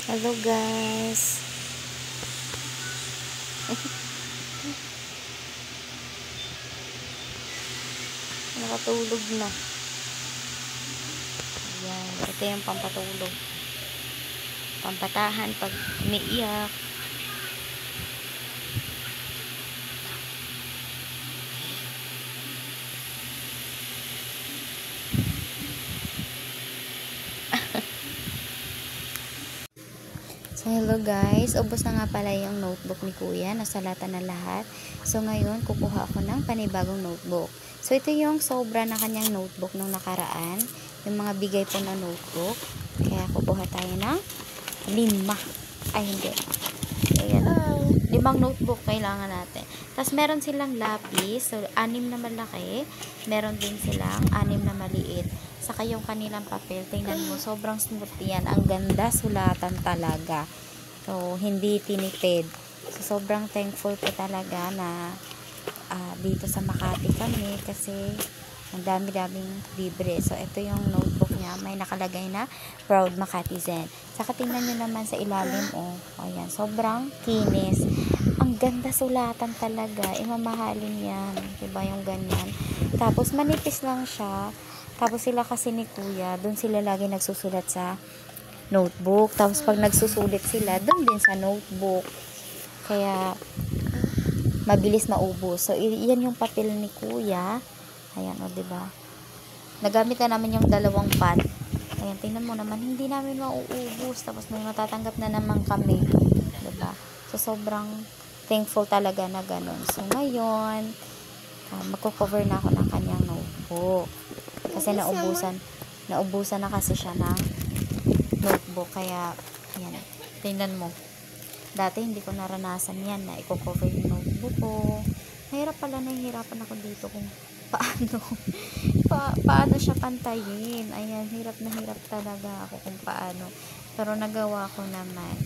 Hello guys. Nakatulog na. Ayan. Ito yung pampatulog. Pampatahan pag umiiyak. So, hello guys. Ubos na nga pala yung notebook ni Kuya. Nasalatan na lahat. So, ngayon, kukuha ako ng panibagong notebook. So, ito yung sobra na kanyang notebook nung nakaraan. Yung mga bigay po na notebook. Kaya, kukuha tayo ng 5. Ay, hindi. Ayan. 5 notebook kailangan natin. Tapos, meron silang lapis. So, 6 na malaki. Meron din silang 6 na maliit. Saka yung kanilang papel, tingnan mo, sobrang smooth yan. Ang ganda sulatan talaga. So, hindi tinipid. So, sobrang thankful po talaga na dito sa Makati kami kasi ang dami-daming libre. So, ito yung notebook niya. May nakalagay na Proud Makati Zen. Saka tingnan nyo naman sa ilalim, oh. Ayan, sobrang kinis. Ang ganda sulatan talaga. Mamahalin yan. Diba yung ganyan? Tapos, manipis lang siya. Tapos sila kasi ni Kuya, doon sila lagi nagsusulat sa notebook. Tapos pag nagsusulit sila, doon din sa notebook. Kaya, mabilis maubos. So, yan yung papel ni Kuya. Ayan, o, diba? Nagamit na namin yung 2 pot. Ayan, tingnan mo naman, hindi namin mauubos. Tapos may matatanggap na naman kami. Diba? So, sobrang thankful talaga na ganun. So, ngayon, magko-cover na ako ng kanyang notebook. Kasi naubusan na kasi siya ng notebook. Kaya, yan. Tingnan mo. Dati, hindi ko naranasan yan na i-cover yung notebook ko. Nahihirapan ako dito kung paano siya pantayin. Ayan, hirap na hirap talaga ako kung paano. Pero nagawa ko naman.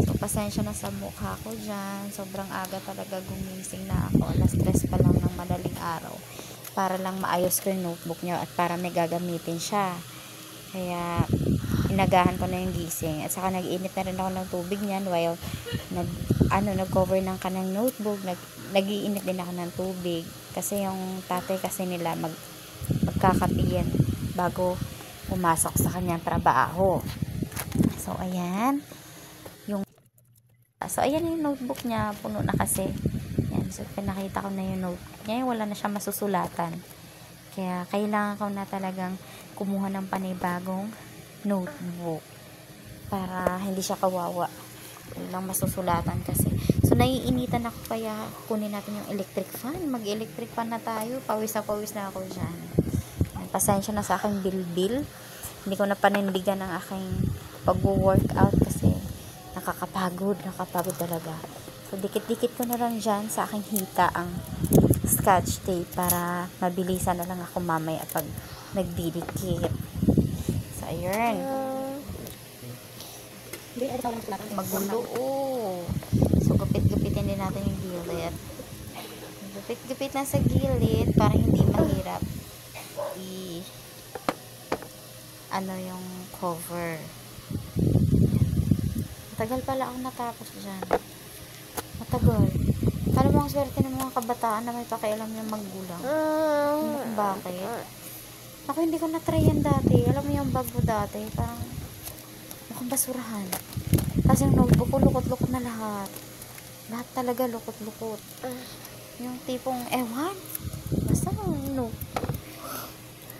So, pasensya na sa mukha ko dyan. Sobrang aga talaga gumising na ako. Alas 3 pa lang ng madaling araw. Para lang maayos ko yung notebook niya at para may gagamitin siya. Kaya, inagahan ko na yung gising. At saka nag-init na rin ako ng tubig niyan while nag-cover ng kanang notebook. Nag-iinit din ako ng tubig. Kasi yung tatay kasi nila magkakapiyan bago pumasok sa kanyang trabaho. So, ayan. So, ayan yung notebook niya. Puno na kasi. Yan. So, pinakita ko na yung notebook niya. Wala na siya masusulatan. Kaya, kailangan ko na talagang kumuha ng panibagong notebook. Para hindi siya kawawa. Walang masusulatan kasi. So, naiinitan ako kaya kunin natin yung electric fan. Mag-electric fan na tayo. Pawis na ako dyan. Pasensya na sa aking bilbil. Hindi ko na panindigan ang aking pag-workout kasi nakakapagod talaga. So, dikit-dikit ko na lang dyan sa aking hita ang scotch tape para mabilisan na lang ako mamaya pag nagdidikit. So, ayun. Magulo, oh. So, gupit-gupitin din natin yung gilid. Gupit-gupit lang sa gilid para hindi mahirap yung cover. Matagal pala ako natapos dyan. Matagal. Alam mo ang swerte ng mga kabataan na may pakialam ng magulang. Kung bakit? Ako hindi ko na-try yan dati. Alam mo yung bag ko dati, parang mukhang basurahan. Kasi yung notebook ko, lukot-lukot na lahat. Lahat talaga lukot-lukot. Yung tipong, ewan. Basta no.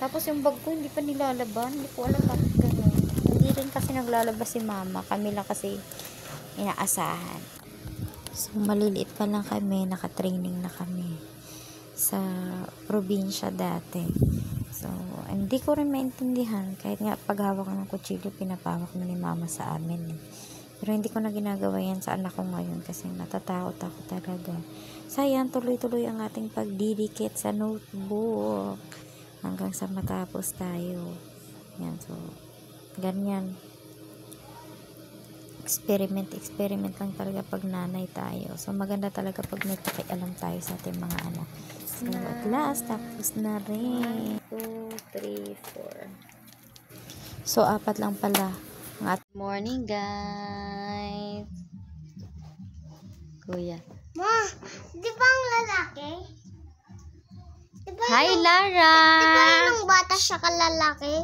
Tapos yung bag ko, hindi pa nilalaban. Hindi ko alam bakit ganun. Hindi rin kasi naglalabas si mama. Kami lang kasi inaasahan. So, maliliit pa lang kami. Naka-training na kami sa probinsya dati. So, hindi ko rin maintindihan. Kahit nga paghawak ng kutsilyo, pinapawak na ni mama sa amin. Pero hindi ko na ginagawa yan sa anak ko ngayon kasi natatakot ako talaga. Sayang, tuloy-tuloy ang ating pagdidikit sa notebook. Hanggang sa matapos tayo. Yan, so, ganyan. Experiment lang talaga pag nanay tayo. So, maganda talaga pag may pakialam tayo sa ating mga anak. So, at last, tapos na rin. 2, 3, 4. So, 4 lang pala. Good morning, guys. Kuya. Ma, di ba ang lalaki? Hi, Lara! Di ba yun ang bata siya kalalaki?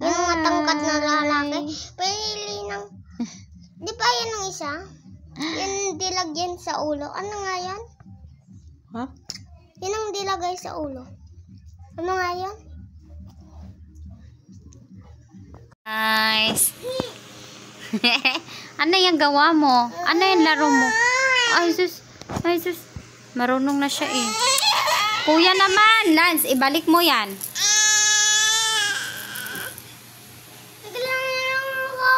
Yung matangkat na lalaki? Pinili ng... Di ba yan ang isa? Yung dilagyan sa ulo. Ano nga yan? Ha? Yun ang dilagay sa ulo. Ano nga yan? Guys. Ano yung gawa mo? Ano yung laro mo? Ay, sus. Ay, sus. Marunong na siya eh. Kuya naman, Lance, ibalik mo yan. Naglalaro ko.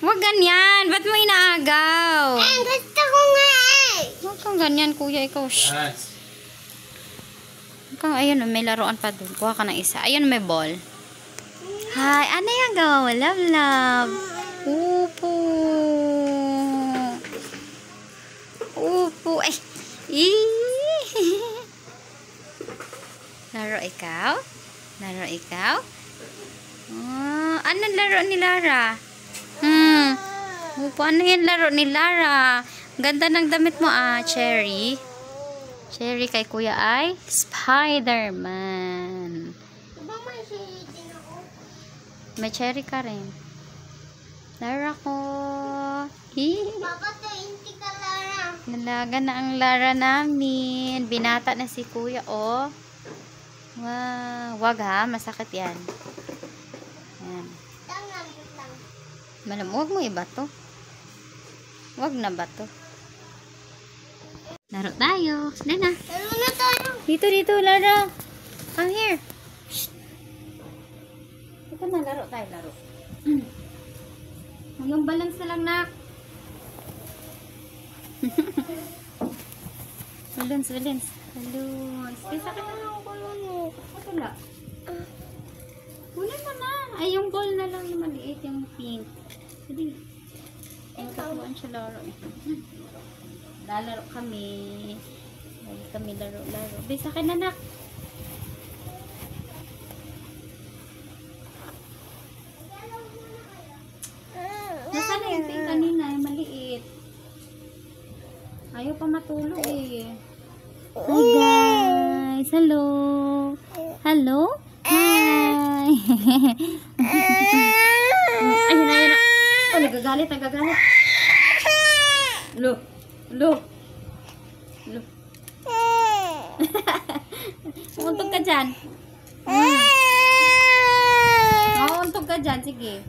Huwag ganyan. Ba't mo inaagaw? Gusto ko nga eh. Huwag kang ganyan, kuya. Ikaw, shh. Huwag kang, ayun, may laruan pa dun. Kuha ka ng isa. Ayun, may ball. Hi, ano yung gawa mo? Love, love. Upo. Upo. Ay. Laro ikaw? Laro ikaw? Oh, anong laro ni Lara? Upo, ano yung laro ni Lara? Ganda ng damit mo Cherry. Cherry kay kuya ay Spider-Man. Diba may silitin ako? May cherry ka rin. Lara ko. Papa, 20 ka Lara. Nalaga na ang Lara namin. Binata na si kuya, oh. Wow. Wag ha, masakit yan. Yan. Huwag mo ibato. Wag na bato. Laro tayo. Dina. Laro na tayo. Dito, Lara. Come here. Shh. Ito na, laro tayo, laro. Yung balance na lang, nak. Balance. Kaya sakit na lang ako mo. Wala. Wala na na. Ay, yung ball na lang yung maliit, yung pink. Hindi. Nagkatuan siya laro. Lalaro kami. Lagi kami laro. Bisa ka na, nak. Nasaan na yung pink kanina? Yung maliit. Ayaw pa matulog eh. Hi guys! Hello! Hello? Hi! Ayun na. Oh, nagagalit. Lo. Untog ka dyan. Untog ka dyan. Sige.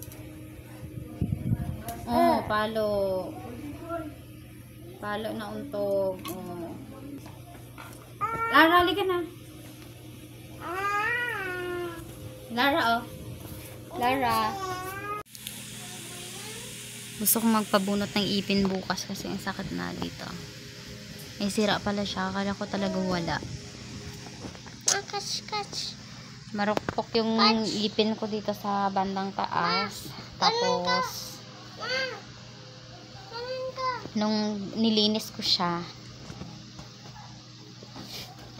Oh, palo. Palo na untog. Oh. Lara, halika na. Lara, oh. Lara. Gusto kong magpabunot ng ipin bukas kasi ang sakit na dito. May sira pala siya. Akala ko talaga wala. Catch. Marukpok yung ipin ko dito sa bandang taas. Tapos, nung nilinis ko siya,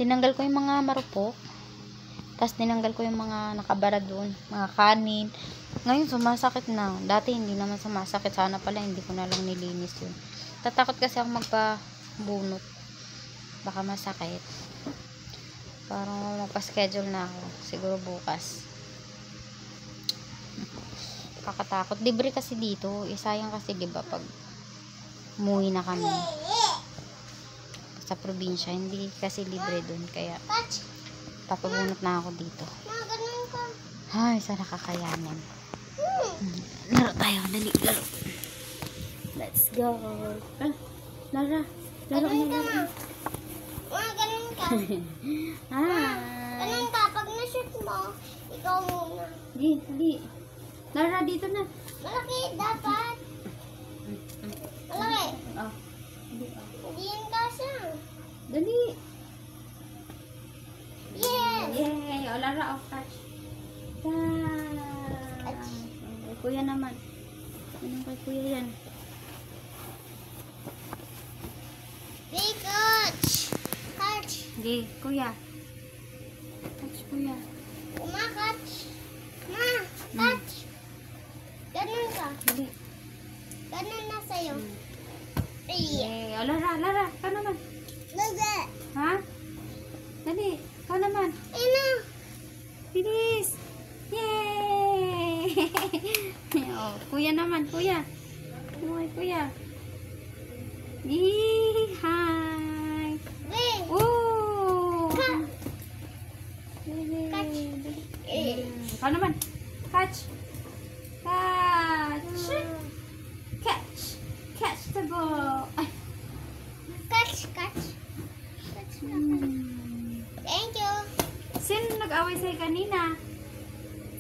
tinanggal ko yung mga marupok. Tapos tinanggal ko yung mga nakabara doon, mga kanin. Ngayon sumasakit na. Dati hindi naman sumasakit. Sana pala hindi ko na lang nilinis yun. Tatakot kasi ako magpabunot. Baka masakit. Parang magpa-schedule na ako. Siguro bukas. Kakatakot. Libre kasi dito. Isayang kasi diba pag umuwi na kami sa probinsya. Hindi kasi libre doon. Kaya papabunot na ako dito. Ay, sana kakayanin. Laro tayo. Dali, laro. Let's go. Lara. Laro na, Lara. Ganun ka. Ganun ka. Pag na-shoot mo, ikaw muna. Dali. Lara, dito na. Malaki, dapat. Malaki. Oh. Hindi yan kasya. Dali. Yes. Yay. O, Lara, off touch. Kuya naman. Anong kay kuya yan? Big catch. Hindi, kuya. Touch, kuya. Catch. Ma, catch. Ganun ka. Dali. Ano na sa'yo? Ay. Eh, oh, Lara, ikaw naman. Laga. Ha? Dali, ikaw naman. Ayun na. Bilis! Yay! Oh, kuya naman, kuya. Uy, kuya. Yee! Hi! Wait. Woo! Ka- Catch! Eh. Ikaw naman. Catch! Catch! Catch! Catch the ball! Ay! Catch. Thank you. Sino nag-away sa'yo kanina?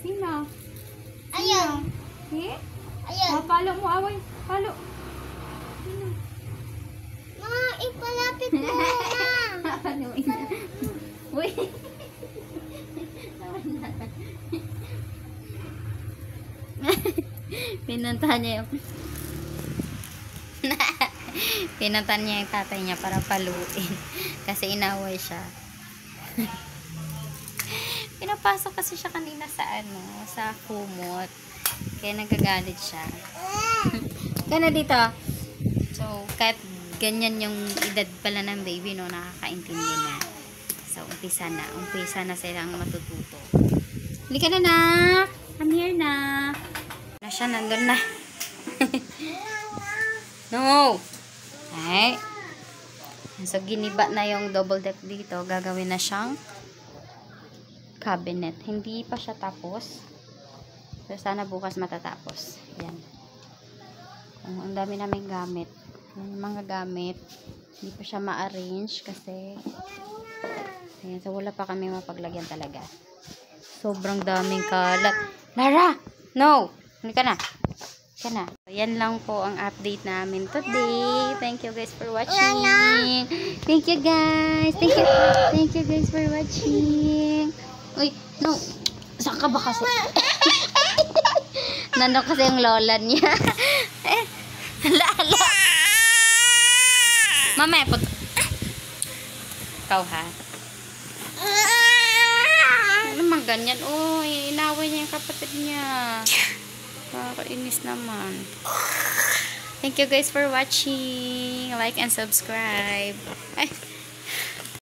Sino? Ayun. Eh? Ayun. Oh, palo mo, away. Palo. Sino? Ma, ipalapit mo na. Paluin na. Uy. Pinuntahan niya yung pinuntahan niya yung tatay niya para paluin kasi inaway siya. Pinapasok kasi siya kanina sa sa kumot kaya nagagalit siya. Kana dito. So kahit ganyan yung edad pala ng baby, no, nakakaintindi na. So umpisa na silang matututo. Halika na, nak. I'm here na. Na siya, nandun na. No! Ay. So, giniba na yung double deck dito. Gagawin na siyang cabinet. Hindi pa siya tapos. So, sana bukas matatapos. Yan. Ang dami naming gamit. Yung mga gamit. Hindi pa siya ma-arrange kasi ayan, so wala pa kami mapaglagyan talaga. Sobrang daming kalat. Lara! No! Hindi ka na. Yan lang po ang update namin today. Thank you guys for watching. Thank you guys. Thank you guys for watching. Uy, no. Saan ka ba kasi? Nandun kasi yung lola niya. Lala. Mamaya po. Ikaw ha? Ano naman ganyan? Uy, inaway niya yung kapatid niya. Kakainis naman. Thank you guys for watching. Like and subscribe. Ay.